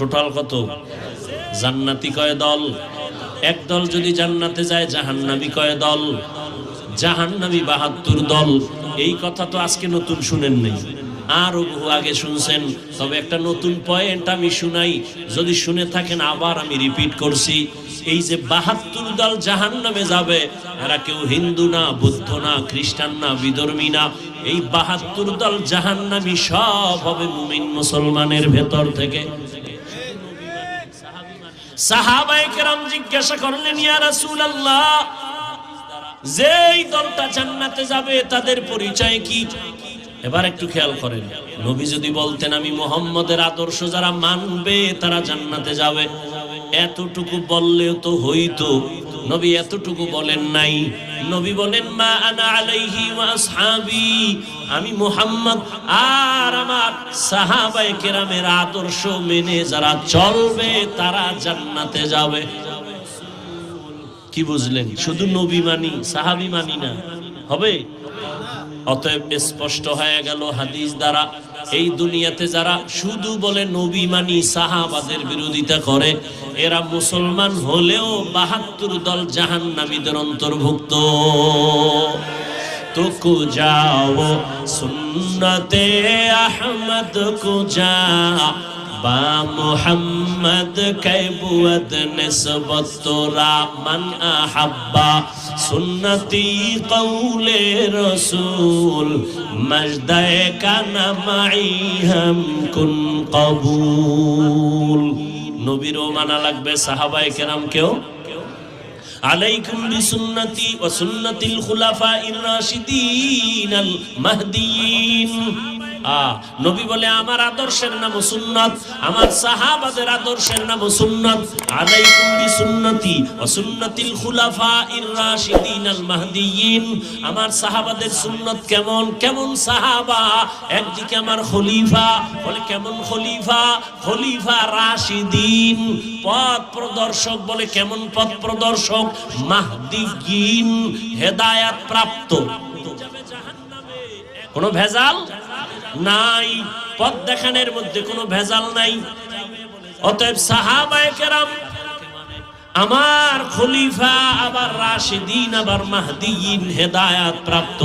Total কত? জান্নাতি কয় দল? এক দল যদি জান্নাতে যায়, জাহান্নামী কয় দল? জাহান্নামী ৭২ দল। এই কথা তো আজকে নতুন শুনেন নাই, আরো বহু আগে শুনছেন। তবে একটা নতুন পয়েন্ট আমি শুনাই, যদি শুনে থাকেন আবার আমি রিপিট করছি। এই যে ৭২ দল জাহান্নামে যাবে, এরা কেউ হিন্দু না, বৌদ্ধ না, খ্রিস্টান না, বিধর্মী না। এই ৭২ দল জাহান্নামী সব হবে মুমিন মুসলমানের ভেতর থেকে। সাহাবায়ে কেরাম জিজ্ঞাসা করলেন, ইয়া রাসূলুল্লাহ, যেই দলটা জান্নাতে যাবে তাদের পরিচয় কি? এবার একটু খেয়াল করেন, নবী যদি বলতেন আমি মুহাম্মদের আদর্শ যারা মানবে তারা জান্নাতে যাবে, এতটুকু বললেও তো হইতো। নবী এতটুকু বলেন নাই। নবী বলেন, মা আনা আলাইহি ওয়া আসহাবি, আমি মুহাম্মদ আর আমার সাহাবায়ে কেরামের আদর্শ মেনে যারা চলবে তারা জান্নাতে যাবে। কি বুঝলেন? শুধু নবী মানি, সাহাবী মানি না, হবে? অতএব স্পষ্ট হয়ে গেল হাদিস দ্বারা, এই দুনিয়াতে যারা শুধু বলে নবী মানি, সাহাবাদের বিরোধিতা করে, এরা মুসলমান হলেও ৭২ দল জাহান্নামীদের অন্তর্ভুক্ত। তো কুজাও সুন্নতে আহমদ কুজা বা মুহাম্মদ কৈবুয়ত নিসবত তোরা মান আহাব্বা সুন্নতি কৌলে রসুল মজদায়ে কানা মাই হাম কুন কবুল। নবীরও মানা লাগবে, সাহাবায়ে কেরামকেও। আলাইকুম বিসুন্নতি ওয়া সুন্নাতিল খুলাফাইর রাশিদিন আল মাহদিয়িন। নবী বলে আমার আদর্শের নাম সুন্নাত, আমার সাহাবাদের আদর্শের নাম সুন্নাত। আলাইকুম বিসুন্নতি ওয়া সুন্নাতিল খুলাফাইর রাশিদিন আল মাহদিয়িন। আমার সাহাবাদের সুন্নাত কেমন? কেমন সাহাবা? একদিকে আমার খলিফা, বলে কেমন খলিফা? খলিফা রাশিদিন, পথ প্রদর্শক। বলে কেমন পথ প্রদর্শক? মাহদিয়িন, হেদায়েত প্রাপ্ত। কোনো ভেজাল নাই, পথ দেখানোর মধ্যে কোনো ভেজাল নাই। অতএব সাহাবায়ে কেরাম আমার খলিফা, আবার রাশিদিন, আবার মাহদিয়িন, হেদায়েত প্রাপ্ত।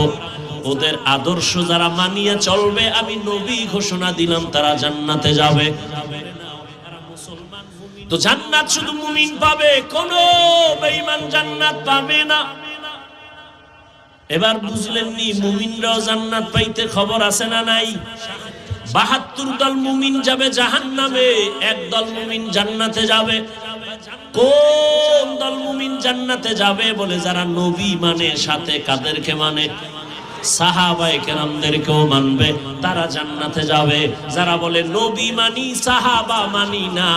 ওদের আদর্শ যারা মানিয়ে চলবে, আমি নবী ঘোষণা দিলাম তারা জান্নাতে যাবে। তো জান্নাত শুধু মুমিন পাবে, কোন বেঈমান জান্নাত পাবে না। এবার বুঝলেন নি, মুমিনরাও জান্নাত পাইতে খবর আছে না নাই? ৭২ দল মুমিন যাবে জাহান্নামে, এক দল মুমিন জান্নাতে যাবে। কোন দল মুমিন জান্নাতে যাবে? বলে যারা নবী মানে, সাথে কাদেরকে মানে? সাহাবায়ে কেরামদেরকেও মানবে, তারা জান্নাতে যাবে। যারা বলে নবী মানি, সাহাবা মানি না,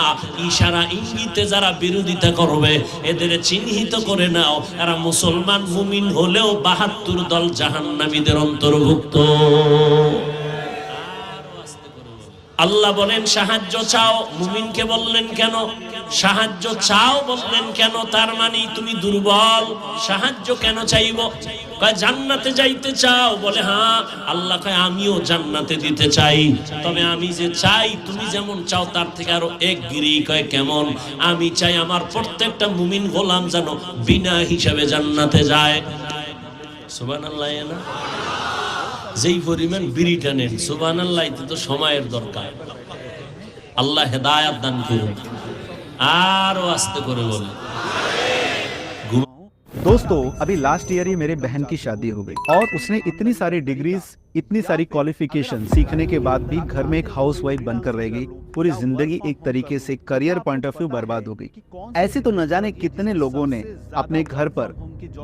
ইশারা ইঙ্গিতে যারা বিরোধিতা করবে, এদের চিহ্নিত করে নাও, এরা মুসলমান মুমিন হলেও ৭২ দল জাহান্নামীদের অন্তর্ভুক্ত। আল্লাহ বলেন সাহায্য চাও, মুমিনকে বললেন কেন? সাহায্য চাও বললেন কেন? তার মানে তুমি দুর্বল, সাহায্য কেন চাইব? কয় জান্নাতে যাইতে চাও? বলে হ্যাঁ। আল্লাহ কয় আমিও জান্নাতে দিতে চাই, তবে আমি যে চাই তুমি যেমন চাও তার থেকে আরো এক গিরি। কয় কেমন? আমি চাই আমার প্রত্যেকটা মুমিন গোলাম যেন বিনা হিসাবে জান্নাতে যায়। সুবহানাল্লাহ। না যেই পরিমাণ বিড়ি টানেন, সুবহানাল্লাহ, তো সময়ের দরকার। আল্লাহ হেদায়েত দান করুন। आरो आस्ते करे बोले। दोस्तों अभी लास्ट ईयर ही मेरे बहन की शादी हो गई और उसने इतनी सारी डिग्रीज, इतनी सारी क्वालिफिकेशन सीखने के बाद भी घर में एक हाउसवाइफ बनकर रह गई। पूरी जिंदगी एक तरीके से करियर पॉइंट ऑफ व्यू बर्बाद हो गई। ऐसे तो न जाने कितने लोगों ने अपने घर पर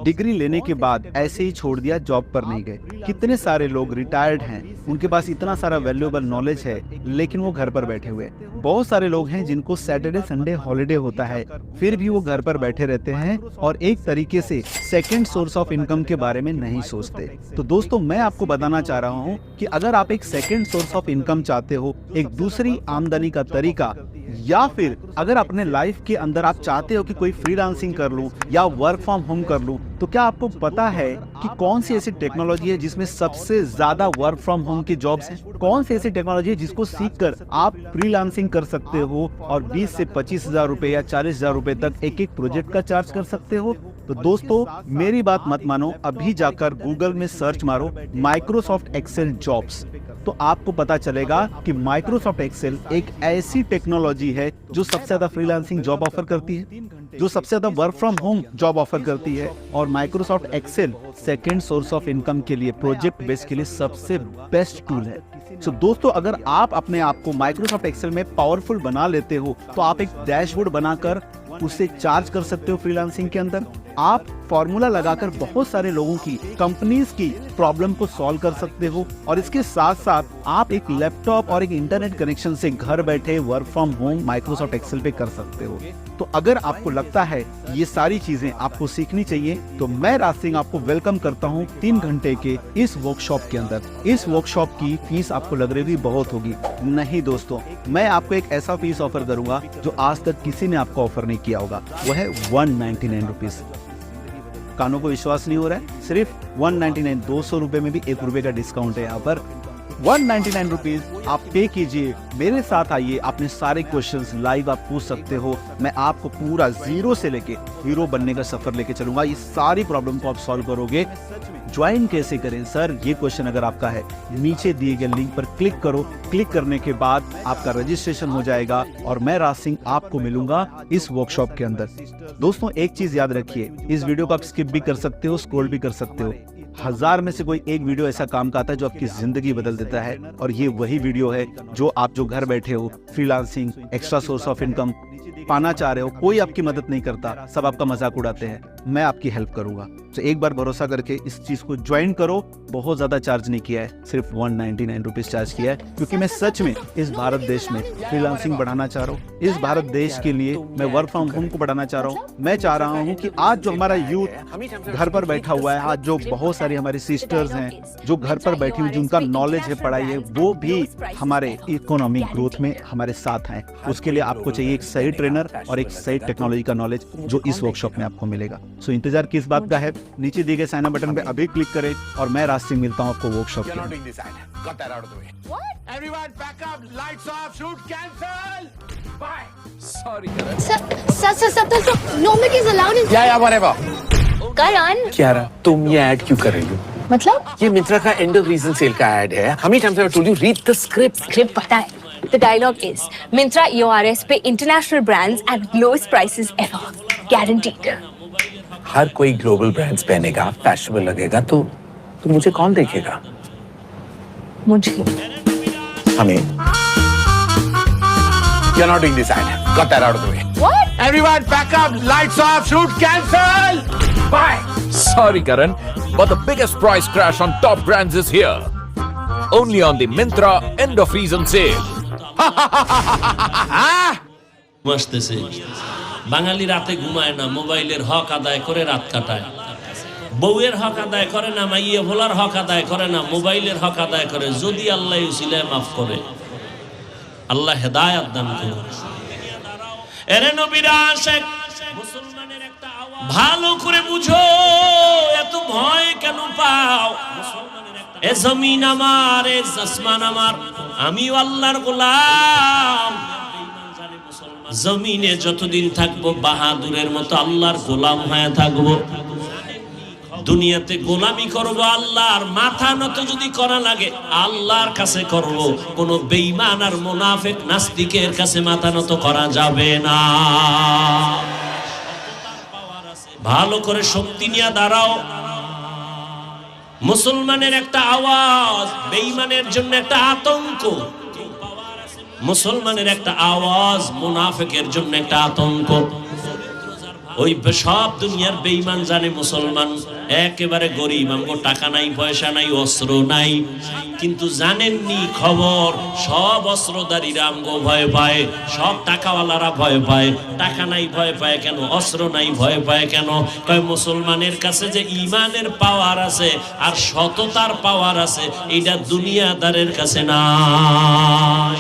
डिग्री लेने के बाद ऐसे ही छोड़ दिया, जॉब पर नहीं गए। कितने सारे लोग रिटायर्ड हैं, उनके पास इतना सारा वैल्यूएबल नॉलेज है, लेकिन वो घर पर बैठे हुए। बहुत सारे लोग हैं जिनको सैटरडे संडे हॉलिडे होता है, फिर भी वो घर पर बैठे रहते हैं और एक तरीके से सेकेंड सोर्स ऑफ इनकम के बारे में नहीं सोचते। तो दोस्तों मैं आपको बताना चाह रहा हूँ कि अगर आप एक सेकेंड सोर्स ऑफ इनकम चाहते हो, एक दूसरी आमदनी का तरीका, या फिर अगर अपने लाइफ के अंदर आप चाहते हो कि कोई फ्रीलांसिंग कर लूं या वर्क फ्रॉम होम कर लूं, तो क्या आपको पता है कि कौन सी ऐसी टेक्नोलॉजी है जिसमें सबसे ज्यादा वर्क फ्रॉम होम की जॉब्स हैं? कौन सी ऐसी टेक्नोलॉजी है जिसको सीखकर आप फ्रीलांसिंग कर सकते हो और 20 से 25,000 रुपए या 40,000 रुपए तक एक एक प्रोजेक्ट का चार्ज कर सकते हो? तो दोस्तों, मेरी बात मत मानो, अभी जाकर गूगल में सर्च मारो माइक्रोसॉफ्ट एक्सेल जॉब्स, तो आपको पता चलेगा कि माइक्रोसॉफ्ट एक्सेल एक ऐसी टेक्नोलॉजी है जो सबसे ज्यादा फ्रीलांसिंग जॉब ऑफर करती है, जो सबसे ज्यादा work from home job offer करती है। और Microsoft Excel second source of income के लिए, प्रोजेक्ट बेस के लिए सबसे बेस्ट टूल है। तो दोस्तों, अगर आप अपने आप को माइक्रोसॉफ्ट एक्सेल में पावरफुल बना लेते हो तो आप एक डैशबोर्ड बनाकर उसे चार्ज कर सकते हो फ्रीलांसिंग के अंदर। आप फॉर्मूला लगाकर बहुत सारे लोगों की, कंपनीज की प्रॉब्लम को सॉल्व कर सकते हो और इसके साथ साथ आप एक लैपटॉप और एक इंटरनेट कनेक्शन से घर बैठे work from home Microsoft Excel पे कर सकते हो। तो अगर आपको लगता है ये सारी चीजें आपको सीखनी चाहिए, तो मैं राज सिंह आपको वेलकम करता हूँ 3 घंटे के इस वर्कशॉप के अंदर। इस वर्कशॉप की फीस आपको लग रही बहुत होगी, नहीं दोस्तों, मैं आपको एक ऐसा फीस ऑफर करूंगा जो आज तक किसी ने आपको ऑफर नहीं किया होगा। वो है 199 रुपीज। कानों को विश्वास नहीं हो रहा है? सिर्फ 199, 200 रुपए में भी 1 रुपए का डिस्काउंट है यहाँ पर। 199 रुपीज आप पे कीजिए, मेरे साथ आइए, अपने सारे क्वेश्चंस लाइव आप पूछ सकते हो। मैं आपको पूरा जीरो से लेके हीरो बनने का सफर लेके चलूंगा। ये सारी प्रॉब्लम को आप सॉल्व करोगे। ज्वाइन कैसे करें सर, ये क्वेश्चन अगर आपका है, नीचे दिए गए लिंक पर क्लिक करो। क्लिक करने के बाद आपका रजिस्ट्रेशन हो जाएगा और मैं राज सिंह आपको मिलूंगा इस वर्कशॉप के अंदर। दोस्तों, एक चीज याद रखिए, इस वीडियो को आप स्किप भी कर सकते हो, स्क्रॉल भी कर सकते हो। 1000 में से कोई एक वीडियो ऐसा काम का आता है जो आपकी जिंदगी बदल देता है, और ये वही वीडियो है जो आप जो घर बैठे हो freelancing, extra source of income पाना चाह रहे हो। कोई आपकी मदद नहीं करता, सब आपका मजाक उड़ाते हैं, मैं आपकी हेल्प करूंगा। तो एक बार भरोसा करके इस चीज को ज्वाइन करो। बहुत ज्यादा चार्ज नहीं किया है, सिर्फ 199 रुपीज चार्ज किया है, क्योंकि मैं सच में इस भारत देश में फ्रीलांसिंग बढ़ाना चाह रहा हूँ। इस भारत देश के लिए मैं वर्क फ्रॉम होम को बढ़ाना चाह रहा हूँ। मैं चाह रहा हूँ कि आज जो हमारा यूथ घर पर बैठा हुआ है, आज जो बहुत सारी हमारी सिस्टर्स हैं जो घर पर बैठी हुई, जिनका नॉलेज है, पढ़ाई है, वो भी हमारे इकोनॉमिक ग्रोथ में हमारे साथ हैं। उसके लिए आपको चाहिए एक सही ट्रेनर और एक सही टेक्नोलॉजी का नॉलेज, जो इस वर्कशॉप में आपको मिलेगा। सो इंतजार किस बात का है? नीचे दिए गए साइन अप बटन पे अभी क्लिक करें और मैं राज सिंह मिलता हूँ आपको वर्कशॉप के। क्या रहा? तुम ये ऐड क्यों कर रही हो? मतलब ये मिंत्रा का एंड ऑफ रीजन सेल का ऐड है। How many times have I told you read the script? Script पता है। The dialogue is Myntra EORS पे international brands at lowest prices ever, guaranteed. हर कोई ग्लोबल ब्रांड्स पहनेगा, फैशनेबल लगेगा, तो मुझे कौन देखेगा? मुझे हमें। You're not doing this ad. Got that out of the way. What? Everyone, pack up. Lights off. Shoot cancel. Bye. Sorry, Karan, but the biggest price crash on top brands is here. Only on the Myntra end of season sale. আসতেছে বাঙালি রাতে ঘুমায় না, মোবাইলের হক আদায় করে রাত কাটায়। বউয়ের হক আদায় করে না, মাইয়ে ভোলার হক আদায় করে না, মোবাইলের হক আদায় করে। যদি আল্লাহ উসিলায় মাফ করে, আল্লাহ হেদায়েত দান করে। এরে নবীর আশিক মুসলমানের একটা আওয়াজ ভালো করে বুঝো, এত ভয় কেন পাও? এ জমিন আমার, এ আসমান আমার, আমিও আল্লাহর গোলাম। জমিনে যতদিন থাকবো বাহাদুরের মতো আল্লাহর গোলাম হয়ে থাকবো। দুনিয়াতে গোলামি করব আল্লাহর, মাথা নত যদি করা লাগে আল্লাহর কাছে করব। কোন বেঈমান আর মুনাফিক নাস্তিকের কাছে মাথা নত করা যাবে না। ভালো করে শক্তি নিয়ে দাঁড়াও। মুসলমানের একটা আওয়াজ বেঈমানের জন্য একটা আতঙ্ক, মুসলমানের একটা আওয়াজ মুনাফিকের জন্য একটা আতঙ্ক। ওই সব দুনিয়ার বেঈমান জানে মুসলমান একেবারে গরিব, আমগো টাকা নাই, পয়সা নাই, অস্ত্র নাই, কিন্তু জানেননি খবর সব অস্ত্রধারীরা আমগো ভয় পায়, সব টাকাওয়ালারা ভয় পায়। টাকা নাই ভয় পায় কেন? অস্ত্র নাই ভয় পায় কেন? কয় মুসলমানের কাছে যে ঈমানের পাওয়ার আছে আর সততার পাওয়ার আছে, এটা দুনিয়াদারের কাছে নাই।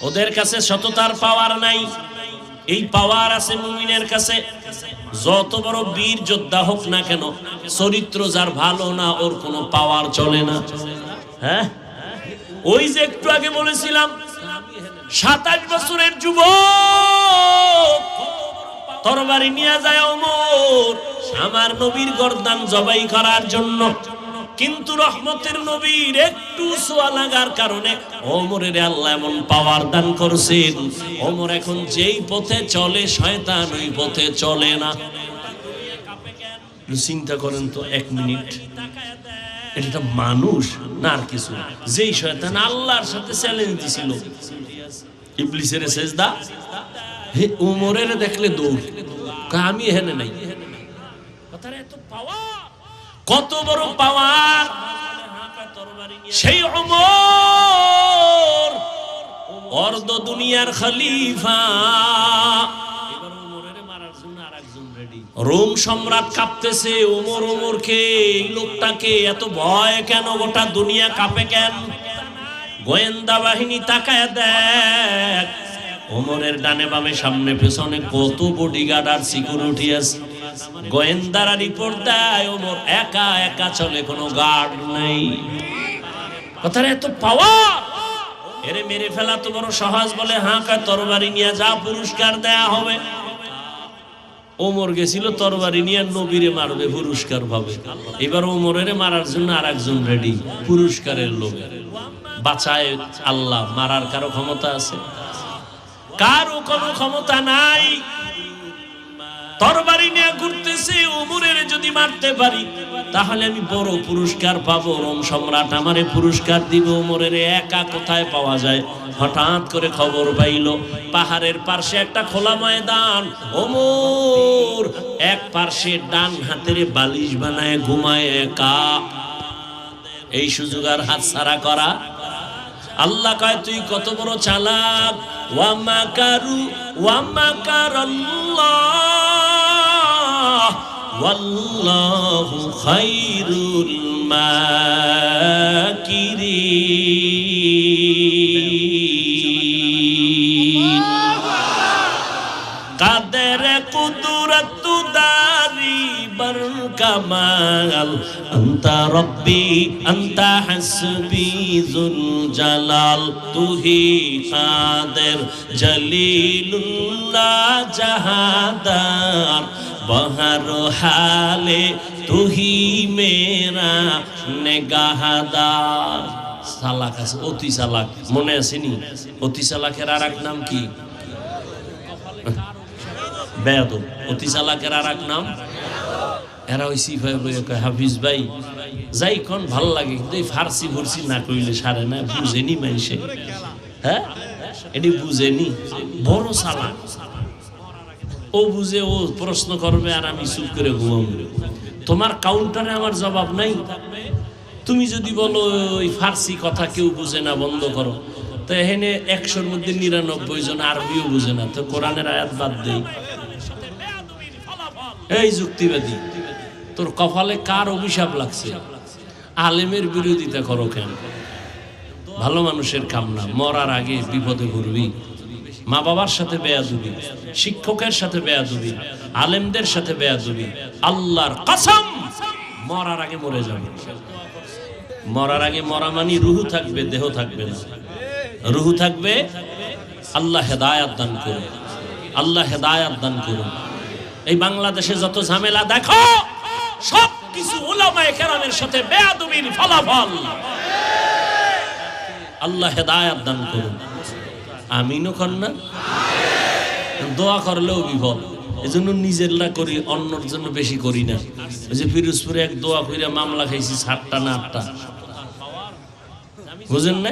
ওদের কাছে সততার পাওয়ার নাই, এই পাওয়ার আছে মুমিনের কাছে। যত বড় বীর যোদ্ধা হোক না কেন, চরিত্র যার ভালো না ওর কোনো পাওয়ার চলে না। হ্যাঁ, ওই যে একটু আগে বলেছিলাম 27 বছরের যুবক তরবারি নিয়ে যায় ওমর আমার নবীর গর্দান জবাই করার জন্য, কিন্তু রহমতের নবীর একটু ছোঁয়া লাগার কারণে ওমরের আল্লাহ এমন পাওয়ার দান করছেন, ওমর এখন যেই পথে চলে শয়তান ওই পথে চলে না। চিন্তা করেন তো 1 মিনিট, এটা মানুষ না আর কিছু? যেই শয়তান আল্লাহর সাথে চ্যালেঞ্জ দিছিল ইবলিসের সেজদা, হে ওমরের দেখলে দৌড়, আমি এখানে নাই। কত বড় পাওয়ার সেই ওমর, অর্ধ দুনিয়ার খলিফা। রোম সম্রাট কাঁপতেছে, ওমর ওমরকে, এই লোকটাকে এত ভয় কেন, গোটা দুনিয়া কাঁপে কেন? গোয়েন্দা বাহিনী তাকায় দেখ, ওমরের ডানে বামে সামনে পেছনে কত বডিগার্ড আর সিকিউরিটি আছে। গোয়েন্দারা রিপোর্ট দেয় ওমর একা একা চলে, কোনো গার্ড নেই। কথার এত পাওয়ার, এরে মেরে ফেলা তো বড় সহজ বলে হাঁকা তরবারি নিয়ে যা পুরস্কার দেয়া হবে। ওমর গেছিল তরবারি নিয়ে নবীরে মারবে পুরস্কার পাবে, এবার ওমরের মারার জন্য আর একজন রেডি পুরস্কারের লোক। বাঁচায় আল্লাহ, মারার কারো ক্ষমতা আছে? কারো কোনো ক্ষমতা নাই। তরবারি নিয়ে ঘুরতেছে, ওমরের যদি মারতে পারি তাহলে আমি বড় পুরস্কার পাবো, রোম সম্রাট আমারে পুরস্কার দিবে। ওমরের একা কোথায় পাওয়া যায়? হঠাৎ করে খবর পাইল পাহাড়ের পাশে একটা খোলা ময়দান, ওমর এক পাশে ডান হাতের বালিশ বানায় ঘুমায় একা। এই সুযোগ আর হাতছাড়া করা? আল্লাহ কয় তুই কত বড় চালাক। ওয়া মাকারু ওয়া মাকারাল্লাহ ওয়াল্লাহু খায়রুল মাকিরিন। কাদের কুদরত দারি বর কামাল, আনতা রব্বি আনতা হাসবি যুল জালাল। তুহি কাদের জলিলুল্লাহ জাহাদার, বহর হালে তুহি মেরা নেগাহদার। চালাক আছে, অতি চালাক, মনে আসেনি? অতি চালাকের আর এক নাম কি? বেয়াদব। অতি চালাকের আর এক নাম এরা ওই সিফাই বইয়ে কয় হাফিজ ভাই যাই কোন ভাল লাগে, কিন্তু এই ফার্সি ভর্সি না কইলে সারে না, বুঝেনি মানুষে। হ্যাঁ, এটি বুঝেনি, বড় চালাক। ও বুঝে, ও প্রশ্ন করবে আর আমি চুপ করে ঘুমাবো। তোমার কাউন্টারে আমার জবাব নাই। তুমি যদি বলো ওই ফার্সি কথা কেউ বুঝে না, বন্ধ করো, তো এখানে 100-র মধ্যে 99 জন আরবিও বুঝে না, তো কোরআনের আয়াত বাদ দেই। এই যুক্তিবাদী, তোর কপালে কার অভিশাপ লাগছে? আলেমের বিরোধিতা করো কেন? ভালো মানুষের কাম না। মরার আগে বিপদে পড়বি। মা বাবার সাথে বেয়াদবি, শিক্ষকের সাথে বেয়াদবি, আলেমদের সাথে বেয়াদবি। আল্লাহর কসম, মরার আগে মরে যাবে। মরার আগে মরা মানি রুহু থাকবে, দেহ থাকবে না। রুহু থাকবে। আল্লাহ হেদায়াত দান করুন, আল্লাহ হেদায়াত দান করুন। এই বাংলাদেশে যত ঝামেলা দেখো, সব কিছু উলামায়ে কেরামের সাথে বেয়াদবির ফলাফল। আল্লাহ হেদায়াত দান করুন। আমিনও কর না? দোয়া করলেও বিপদ, এজন্য নিজেরটা করি, অন্যর জন্য বেশি করি না। ওই যে পিরোজপুরে এক দোয়া কইরা মামলা খাইছি 7টা না 8টা, বুঝেন না?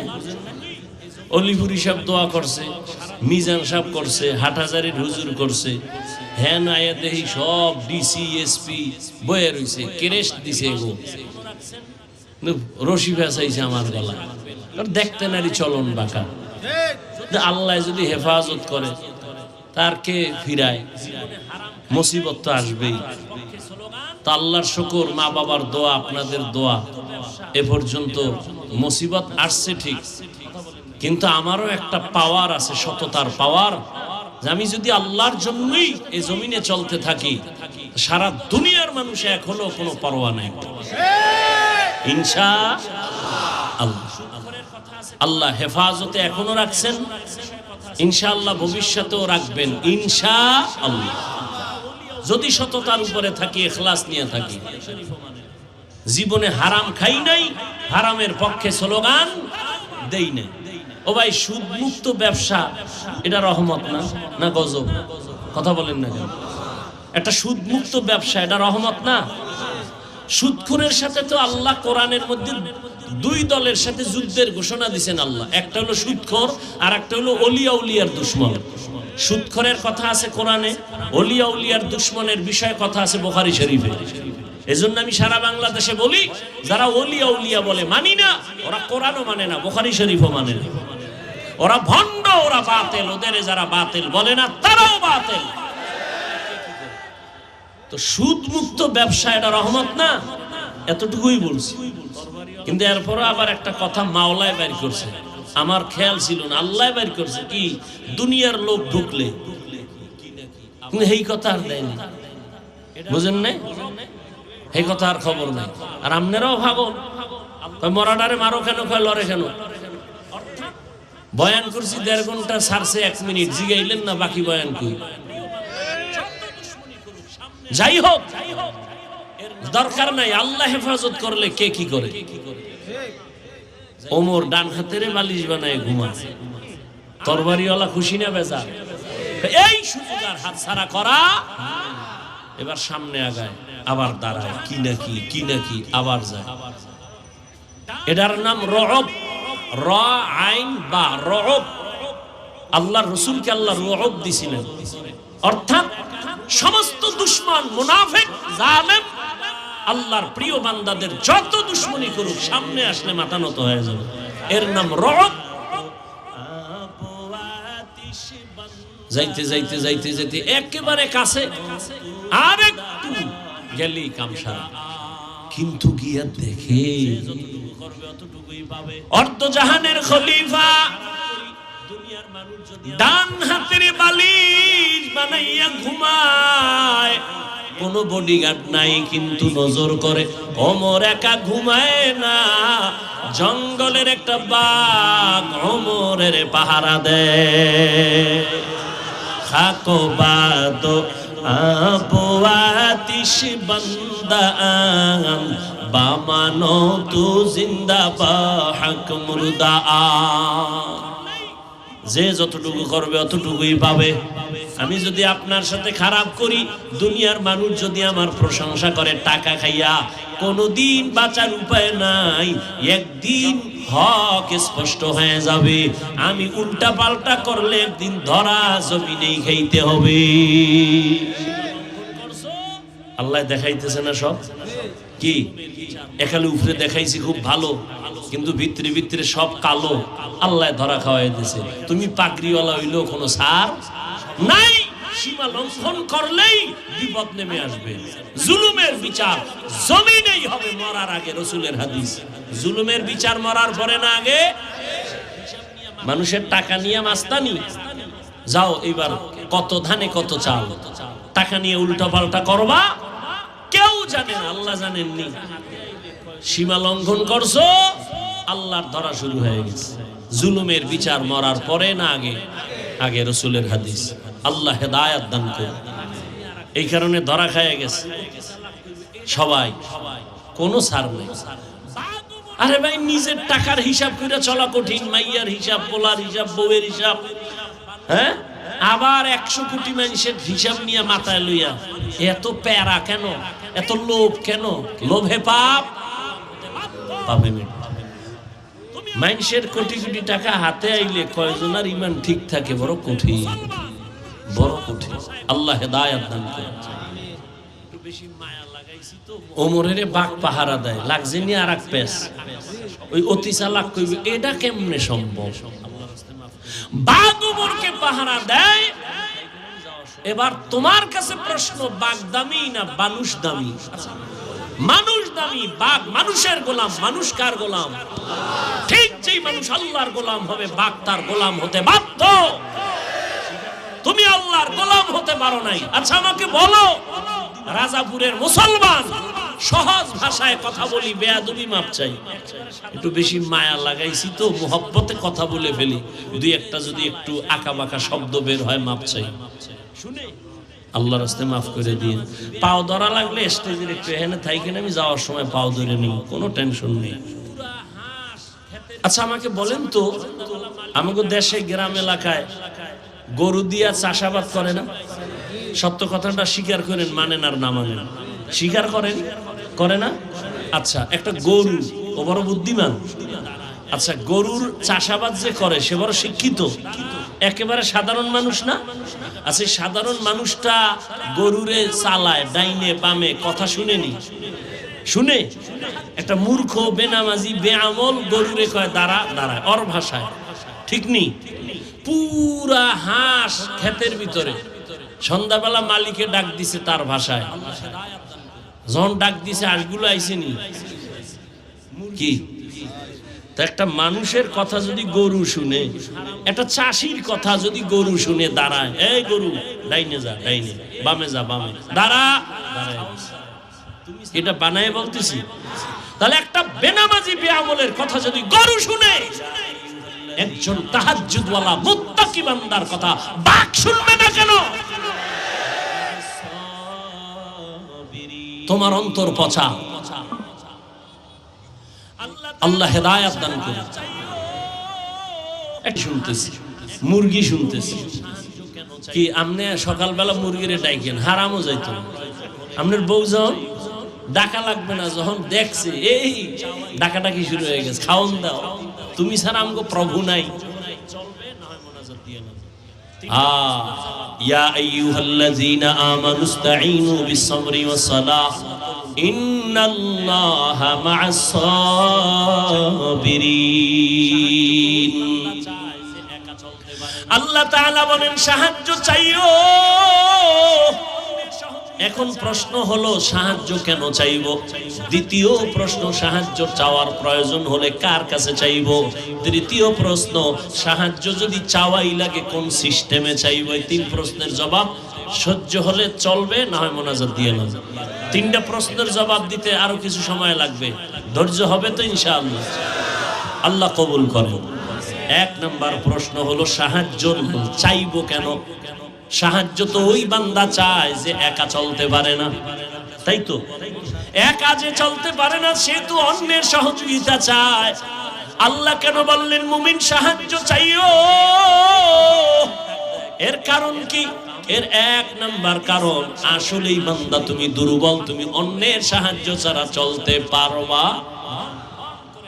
অলিপুরি সাহেব দোয়া করছে, মিজান সাহেব করছে, হাটহাজারির হুজুর করছে। হ্যাঁ না, দেখি সব ডিসি এসপি বয়ে রয়েছে, কেরেস্ট দিছে গো, রশি ফেসাইছে আমার গলা। দেখতে নারী চলন বাঁকা। আল্লাহ যদি হেফাজত করে তার কে ফিরায়? মুসিবত তো আসবেই। তা আল্লাহর শুকর, মা বাবার দোয়া, আপনাদের দোয়া, এ পর্যন্ত মুসিবত আসছে ঠিক, কিন্তু আমারও একটা পাওয়ার আছে, সততার পাওয়ার, যে আমি যদি আল্লাহর জন্যই এই জমিনে চলতে থাকি, সারা দুনিয়ার মানুষ এখনো কোনো পরোয়া নেই। ইনশাআল্লাহ আল্লাহ হেফাজতে এখনো রাখছেন, ইনশাআল্লাহ ভবিষ্যতেও রাখবেন ইনশাআল্লাহ, যদি সততার উপরে থাকি, ইখলাস নিয়ে থাকি। জীবনে হারাম খাই নাই, হারামের পক্ষে স্লোগান দেই নাই। ও ভাই, সুদ মুক্ত ব্যবসা এটা রহমত না, না গজব? কথা বলেন না কেন? একটা সুদ মুক্ত ব্যবসা এটা রহমত না? সুদখোরের সাথে তো আল্লাহ কোরআনের মধ্যে দুই দলের সাথে যুদ্ধের ঘোষণা দিয়েছেন আল্লাহ। একটা হলো সুদখোর, আর একটা হলো ওলিয়া উলিয়ার দুশমন। সুদখোরের কথা আছে কোরআনে, ওলিয়া উলিয়ার দুশমনের বিষয়ে কথা আছে বুখারী শরীফে। এজন্য আমি সারা বাংলাদেশে বলি, যারা ওলিয়া উলিয়া বলে মানি না, ওরা কোরআনও মানে না, বুখারী শরীফও মানে না। ওরা ভণ্ড, ওরা বাতিল। ওদের যারা বাতিল বলে না, তারাও বাতিল। তো সুদ মুক্ত ব্যবসা এটা রহমত না? এতটুকুই বলছি। কিন্তু এরপর আবার একটা কথা মাওলায় বের করছে, আমার খেয়াল ছিল না, আল্লাহ বের করছে। কি? দুনিয়ার লোক ঢুকলে, কিন্তু এই কথা আর দেয়নি, বুঝেন নাই? এই কথা আর খবর নাই। আর আপনারাও ভাবো, মরাডারে মারো কেন, কয় লড়ে কেন? বয়ান করছি 1.5 ঘন্টা, ছাড়ছে 1 মিনিট, জিগাইলেন না বাকি বয়ান কই? যাই হোক, দরকার নাই। আল্লাহ হেফাজত করলে কে কি করে? ওমর ডান হাতের বালিশ বানায় ঘুমায়, তরবারিওয়ালা খুশি না বেজার? এই সুযোগ আর হাত ছাড়া করা। এবার সামনে আগায়, আবার দাঁড়ায়, কি নাকি আবার যায়। এটার নাম রব, র আইন বা রব। আল্লাহর রাসূলকে আল্লাহ রব দিছিলেন, অর্থাৎ সমস্ত দুশমন, মুনাফিক, জালেম, আল্লাহর প্রিয় বান্দাদের যত দুশমনি করুক, সামনে আসলে মাথা নত হয়ে যাবে। এর নাম রব। যাইতে যাইতে যাইতে যাইতে একেবারে কাছে, আর একটু গেলেই কামসার। কিন্তু গিয়া দেখে অর্ধজাহানের খলিফা ডান হাতের বালিশ বানাইয়া ঘুমায়, কোনো বডিগার্ড নাই, কিন্তু নজর করে। ওমর একা ঘুমায় না, জঙ্গলের একটা বাঘ ওমরের পাহারা দেয়। খাকো বাদো আতিশ বান্দা বামানো তু জিন্দা বা হক মুর্দা। যে যতটুকু করবে অতটুকুই পাবে। আমি যদি আপনার সাথে খারাপ করি, দুনিয়ার মানুষ যদি আমার প্রশংসা করে টাকা খাইয়া, কোনদিন বাঁচার উপায় নাই, একদিন হক স্পষ্ট হয়ে যাবে। আমি উল্টা পাল্টা করলে একদিন ধরা জমিনেই খাইতে হবে। আল্লাহ দেখাইতেছে না সব? কি এখানে উপরে দেখাইছি খুব ভালো, কিন্তু ভিতরে ভিতরে সব কালো। আল্লাহ ধরা খাওয়াই দিছে। তুমি পাগড়িওয়ালা হইলেও কোনো সার নাই। সীমা লঙ্ঘন করলেই বিপদ নেমে আসবে। জুলুমের বিচার জমিনেই হবে মরার আগে, রাসূলের হাদিস। জুলুমের বিচার মরার পরে না, আগে। মানুষের টাকা নিয়ে মাস্তানি, যাও এবার কত ধানে কত চাল, টাকা নিয়ে উল্টা পাল্টা করবা, কেউ জানে না, আল্লাহ জানেননি। সীমা লঙ্ঘন করছো, আল্লাহর ধরা শুরু হয়ে গেছে। জুলুমের বিচার মরার পরে না, আগে? আগে। রাসূলের হাদিস। আল্লাহ হেদায়েত দান করুন। এই কারণে ধরা খায় গেছে সবাই, কোনো ছাড় নেই। আরে ভাই, নিজের টাকার হিসাব করে চলা কঠিন, মাইয়ার হিসাব, পোলার হিসাব, বউয়ের হিসাব, হ্যাঁ, আবার 100 কোটি মানুষের হিসাব নিয়ে মাথায় লইয়া এত প্যারা কেন? এত লোভ কেন? লোভে পাপ, পাপে মৃত্যু। মানুষের কোটি কোটি টাকা হাতে আইলে কয়জনের ইমান ঠিক থাকে? বড় কঠিন, বড় কঠিন। আল্লাহ হেদায়েত দান করুন। ওমরের বাঘ পাহারা দেয়, লাগছে নি আর এক পেশ। ওই অতি চালাক কইবে, এটা কেমনে সম্ভব? বাঘ ওমরকে পাহারা দেয়। এবার তোমার কাছে প্রশ্ন, বাঘ দামি না মানুষ দামি? মানুষ দামি, বাঘ মানুষের গোলাম। মানুষ কার গোলাম? ঠিক যেই মানুষ আল্লাহর গোলাম হবে, বাঘ তার গোলাম হতে বাধ্য। তুমি আল্লাহর গোলাম হতে পারো নাই। আচ্ছা আমাকে বলো, রাজাপুরের মুসলমান, সহজ ভাষায় কথা বলি, বেয়াদবি মাপ চাই। একটু বেশি মায়া লাগাইছি তো, মোহব্বতে কথা বলে ফেলি, দুই একটা যদি একটু আঁকা বাঁকা শব্দ বের হয় মাপ চাই। শুনে আল্লাহর রাস্তায় মাফ করে দিন। পাও ধরা লাগলে স্টেজের একটু এখানে থাইকেন, আমি যাওয়ার সময় পাও ধরে নিই, কোনো টেনশন নেই। আচ্ছা আমাকে বলেন তো, আমাকে দেশে গ্রাম এলাকায় গরু দিয়া চাষাবাদ করে না? সত্য কথাটা স্বীকার করেন, মানেন আর না মানেন, স্বীকার করেন, করে না? আচ্ছা একটা গরু, ও বড় বুদ্ধিমান। আচ্ছা গরুর চাষাবাদ যে করে সে বড় শিক্ষিত, একেবারে সাধারণ মানুষ না? আচ্ছা সাধারণ মানুষটা গরুরে চালায় ডাইনে বামে, কথা শুনেনি? শুনে? একটা মূর্খ বেনামাজি বেআমল গরুরে কয় দাঁড়া, দাঁড়ায় ওর ভাষায়, ঠিক নি? পুরা হাঁস ক্ষেতের ভিতরে। সন্ধ্যাবেলা মালিকে ডাক দিছে তার ভাষায়, যখন ডাক দিছে হাঁসগুলো আইসেনি কি? তা একটা মানুষের কথা যদি গরু শুনে, একটা চাষির কথা যদি গরু শুনে দাঁড়ায়, এই গরু ডাইনে যা ডাইনে, বামে যা বামে, দাঁড়া দাঁড়ায়, এটা বানায় বলতেছি। তাহলে একটা বেনামাজি বেআমলের কথা যদি গরু শুনে, একজন তাহাজ্জুদওয়ালা মুত্তাকি বান্দার কথা বাঘ শুনবে না কেন? তোমার অন্তর পচা। আল্লাহ হেদায়েত দান করুন। শুনতেছি মুরগি, শুনতেছি কি আপনি সকালবেলা মুরগিরে ডাইকেন, হারামও যাইতো। আপনার বউ যখন ডাকা লাগবে না, যখন দেখছে এই ডাকাডাকি শুরু হয়ে গেছে, খাওন দাও, তুমি ছাড়া আমগো প্রভু নাই। ইয়া আইয়ুহাল্লাযীনা আমানুস্তাঈনু বিস-সাবরি ওয়াস-সালাহ ইন্নাল্লাহা মা'আস-সাবিরিন। আল্লাহ তাআলা বলেন সাহায্য চাইও। এখন প্রশ্ন হলো সাহায্য কেন চাইবো? দ্বিতীয় প্রশ্ন, সাহায্য চাওয়ার প্রয়োজন হলে কার কাছে চাইবো? তৃতীয় প্রশ্ন, সাহায্য যদি চাওয়াই লাগে কোন সিস্টেমে চাইবো? এই তিন প্রশ্নের জবাব সহ্য হলে চলবে, না হয় মোনাজাত দিয়ে নাও। তিনটা প্রশ্নের জবাব দিতে আরো কিছু সময় লাগবে, ধৈর্য হবে তো ইনশাআল্লাহ, আল্লাহ কবুল করে। এক নাম্বার প্রশ্ন হলো সাহায্য চাইবো কেন? সাহায্য তো ওই বান্দা চায় যে একা চলতে পারে না, তাই তো? একা যে চলতে পারে না সে তো অন্যের সহযোগিতা চায়। আল্লাহ কেন বললেন মুমিন সাহায্য চাইও? এর কারণ কি? এর এক নাম্বার কারণ, আসলেই বান্দা তুমি দুর্বল, তুমি অন্যের সাহায্য ছাড়া চলতে পারবা।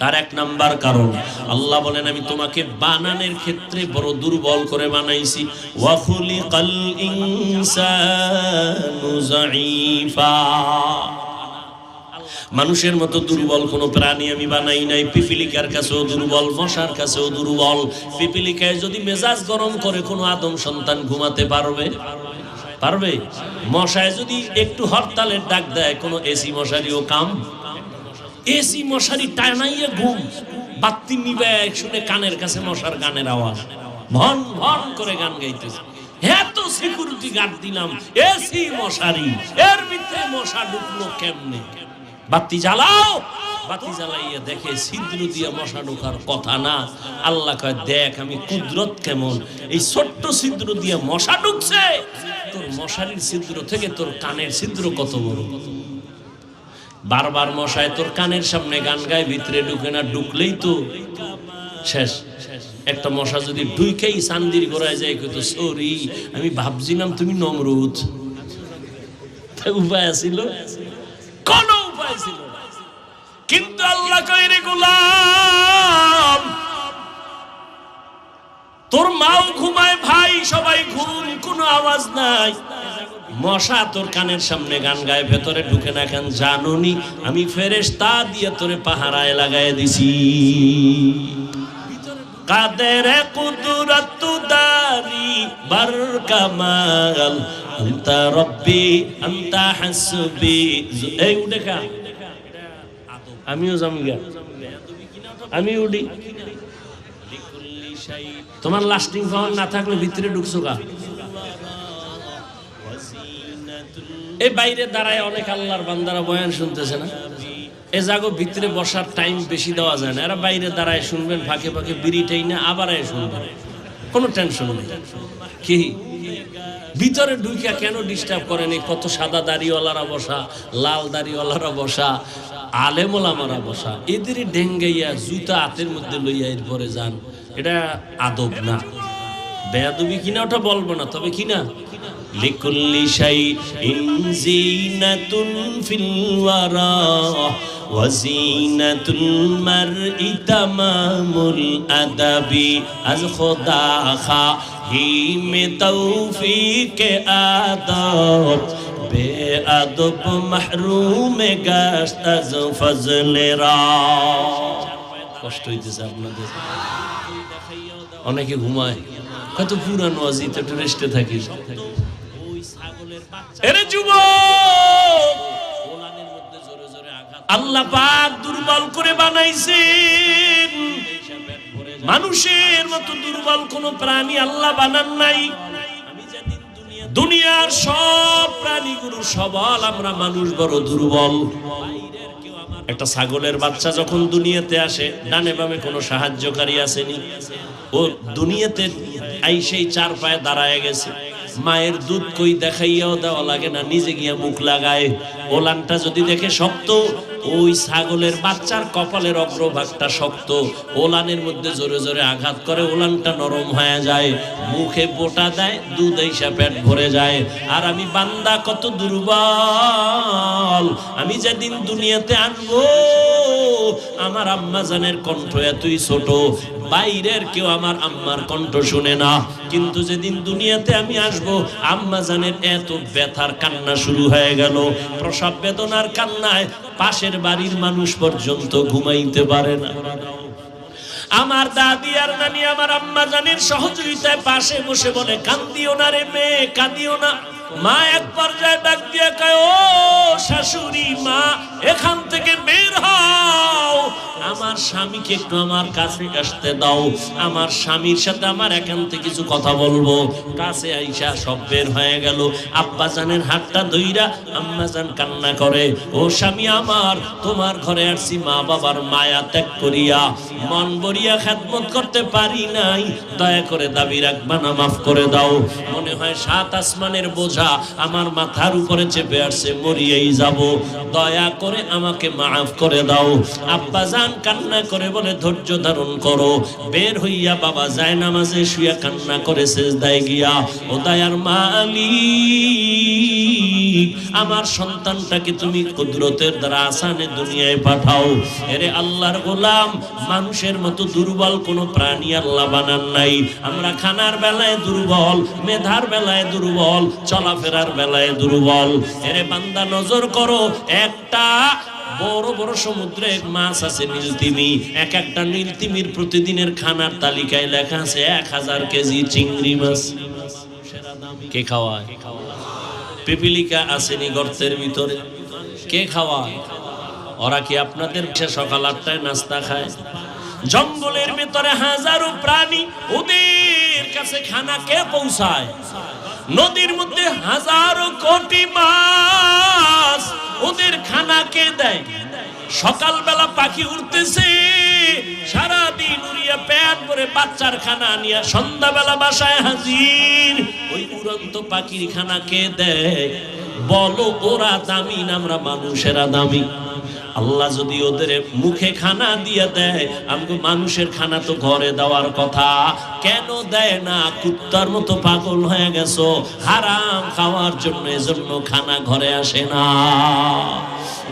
তার এক নাম্বার কারণ, আল্লাহ বলেন আমি তোমাকে বানানোর ক্ষেত্রে বড় দুর্বল করে বানাইছি। ওয়া খুলিকাল ইনসানু যায়ীফা। মানুষের মতো দুর্বল কোন প্রাণী আমি বানাই নাই। পিপিলিকার কাছেও দুর্বল, মশার কাছেও দুর্বল। পিপিলিকায় যদি মেজাজ গরম করে কোনো আদম সন্তান ঘুমাতে পারবে? পারবে? মশায় যদি একটু হরতালের ডাক দেয়, কোনো এসি মশারিও কাম? এসি মশারি টানাইয়া ঘুম, বাতি নিবে শুনে কানের কাছে মশার গানের আওয়াজ, ভন ভন করে গান গাইতেছে। এত সিকিউরিটি গার্ড দিলাম, এসি মশারি, এর ভিতরে মশা ঢুকলো কেমনে? বাতি জ্বালাও, বাতি জ্বালাইয়া দেখে ছিদ্র দিয়ে মশা ঢোকার কথা না। আল্লাহ কয় দেখ আমি কুদরত কেমন, এই ছোট্ট ছিদ্র দিয়ে মশা ঢুকছে। তোর মশারির ছিদ্র থেকে তোর কানের ছিদ্র কত বড়। বারবার মশায় তোর কানের সামনে গান গায়, ভিতরে ঢুকে না, ঢুকলেই তো শেষ। একটা মশা যদি ঢুকেই চান্দির গোড়ায় যায়, কইতো সরি আমি ভাবছিলাম তুমি নমরুদ। উপায় ছিল? কোন উপায় ছিল? কিন্তু আল্লাহ কয় রে গোলাম, তোর মাও ঘুমায়, ভাই সবাই ঘুম, কোনো আওয়াজ নাই। মশা তোর কানের সামনে গান গায়, ভেতরে ঢুকে না কেন জানোনি? আমি ফেরেশতা দিয়ে তোরে পাহারায় লাগায় দিছি। কাদের কুদরত দারি বার কামাল আনতা রব্বি আনতা হাসবি। এই দেখা আমিও জামিগা, আমি উডি। তোমার লাস্টিং পাওয়ার না থাকলে ভিতরে ঢুকছো কা? এই বাইরে দাঁড়ায় অনেক আল্লাহর বান্দারা বয়ান শুনতেছে না, এ জাগো ভিতরে বসার টাইম বেশি দেওয়া যায় না। এরা বাইরে দাঁড়ায় শুনবেন, ফাঁকে ফাঁকে বিড়িটাই না আবার শুনবেন, কোনো টেনশন নেই। কি ভিতরে ঢুকিয়া কেন ডিস্টার্ব করেন? কত সাদা দাড়িওয়ালারা বসা, লাল দাড়িওয়ালারা বসা, আলেমোলামারা বসা, এদেরই ডেঙ্গাইয়া জুতা হাতের মধ্যে লইয়া এরপরে যান, এটা আদব না। বেয়াদবি কিনা ওটা বলবো না, তবে কিনা লিকুল্লি শাইইন জিনাতুন ফিল ওয়ারা ওয়া জিনাতুল মারই তামামুল আদাবি আজ খোদা খাহি মে তৌফিক আদব বেআদব মাহরুম গাশত আজ ফজলে রা। কষ্ট হইতেছে আপনাদের, অনেকে ঘুমায়, কত পুরানো আজিত একটু রেস্টে থাকিস। এরে যুবক, আল্লাহ পাক দুর্বল করে বানাইছেন, মানুষের মতো দুর্বল কোন প্রাণী আল্লাহ বানান নাই। দুনিয়ার সব প্রাণীগুলো সবল, আমরা মানুষ বড় দুর্বল। একটা ছাগলের বাচ্চা যখন দুনিয়াতে আসে, ডানে বামে কোনো সাহায্যকারী আসেনি, ও দুনিয়াতে আইসেই চার পায়ে দাঁড়ায় গেছে। মায়ের দুধ কই দেখাইয়াও দেওয়া লাগে না, নিজে গিয়া মুখ লাগায়। ওলানটা যদি দেখে শক্ত, ওই ছাগলের বাচ্চার কপালের অগ্রভাগটা শক্ত, ওলানের মধ্যে জোরে জোরে আঘাত করে, ওলানটা নরম হয়ে যায়, মুখে বোটা দেয়, দুধ আইসা পেট ভরে যায়। আর আমি বান্দা কত দুর্বল, আমি যেদিন দুনিয়াতে আনবো আমার আম্মা জানের কণ্ঠ এতই ছোট, বাইরের কেউ আমার আম্মার কণ্ঠ শুনে না। কিন্তু যেদিন দুনিয়াতে আমি আসবো, আম্মা জানের এত ব্যথার কান্না শুরু হয়ে গেল, প্রসব বেদনার কান্নায় পাশের বাড়ির মানুষ পর্যন্ত ঘুমাইতে পারে না। আমার দাদি আর নানি আমার আম্মা জানের সহযোগিতায় পাশে বসে বলে, কান্দিও না রে মেয়ে, কাঁদিও না। মা এক পর্যায়ে ডাক দিয়ে কয়, ও শাশুড়ি মা, এখান থেকে বের হও, আমার স্বামীকে একটু আমার কাছে আসতে দাও, আমার স্বামীর সাথে আমার একান্তে কিছু কথা বলবো। কাছে আইসা সব বের হয়ে গেল। আব্বা জানের হাতটা ধইরা আম্মা জান কান্না করে, ও স্বামী আমার, তোমার ঘরে আসছি মা বাবার মায়া ত্যাগ করিয়া, মন ভরিয়া খেদমত করতে পারি নাই, দয়া করে দাবি রাখবা না, মাফ করে দাও। মনে হয় 7 আসমানের বোঝা আমার মাথার উপরে চেপে আসছে, মরিয়েই যাব, দয়া করে আমাকে মাফ করে দাও। আব্বা জান কান্না করে বলে, ধৈর্য ধারণ করো। বের হইয়া বাবা যায় নামাজে শুয়া কান্না করে সেজদায় গিয়া, ও দয়ার মালিক, আমার সন্তানটাকে তুমি কুদরতের দ্বারা আসানে দুনিয়ায় পাঠাও। এরে আল্লাহর গোলাম, মানুষের মতো দুর্বল কোন প্রাণী আল্লাহ বানান নাই। আমরা খানার বেলায় দুর্বল, মেধার বেলায় দুর্বল, চলাফেরার বেলায় দুর্বল। এরে বান্দা নজর করো, একটা বড় বড় সমুদ্রে মাছ আছে নীলতিমি, এক একটা নীলতিমির প্রতিদিনের খানার তালিকায় লেখা আছে 1000 কেজি চিংড়ি মাছ। কে খাওয়ায়? পিপিলিকা আসেনি গর্তের ভিতরে, কে খাওয়ায়? ওরা কি আপনাদের সকাল 8টায় নাস্তা খায়? জঙ্গলের ভিতরে হাজারো প্রাণী, ওদের কাছে খানা কে পৌঁছায়? নদীর মধ্যে হাজারো কোটি মাছ, ওদের খানা কে দেয়? সকালবেলা পাখি উঠতেছে, সারাদিন উড়িয়া পেট ভরে বাচ্চার খানা নিয়ে সন্ধ্যাবেলা বাসায় হাজির। ওই উড়ন্ত পাখির খানা কে দেয়? বলো, ওরা দামি না আমরা মানুষেরা দামি? আল্লাহ যদি ওদের মুখে খানা দিয়ে দেয়, আমাকে মানুষের খানা তো ঘরে দেওয়ার কথা, কেন দেয় না? কুত্তার মতো পাগল হয়ে গেছো হারাম খাওয়ার জন্য, এজন্য খানা ঘরে আসে না।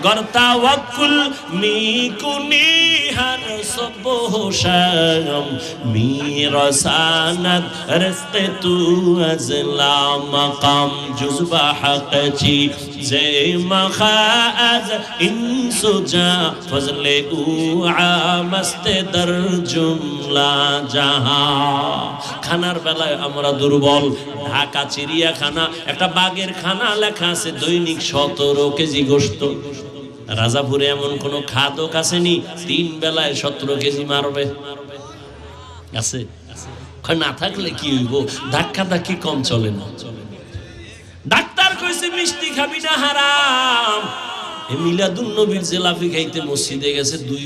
গর্তাওয়াক্কুল মিকুনি হর সবহশম মিরসানাত রিজকে তু আজলা মাকাম জুজবা হাকচি জে মখাজ ইনসুজা ফজলে উ আমস্তে দর জুমলা জাহা। খানার বেলায় আমরা দুর্বল। ঢাকা চিড়িয়াখানা একটা বাঘের খানা লেখা আছে দৈনিক 17 কেজি গোশত। রাজাপুরে এমন কোন খাদক আসেনি 3 বেলায় 17 কেজি মারবে? আছে? না থাকলে কি হইব? ধাক্কা ধাক্কি কম চলে না। ডাক্তার কইছে মিষ্টি খাবি না, হারাম। মিলাদুন নবীর জিলাপি খাইতে মসজিদে গেছে, 2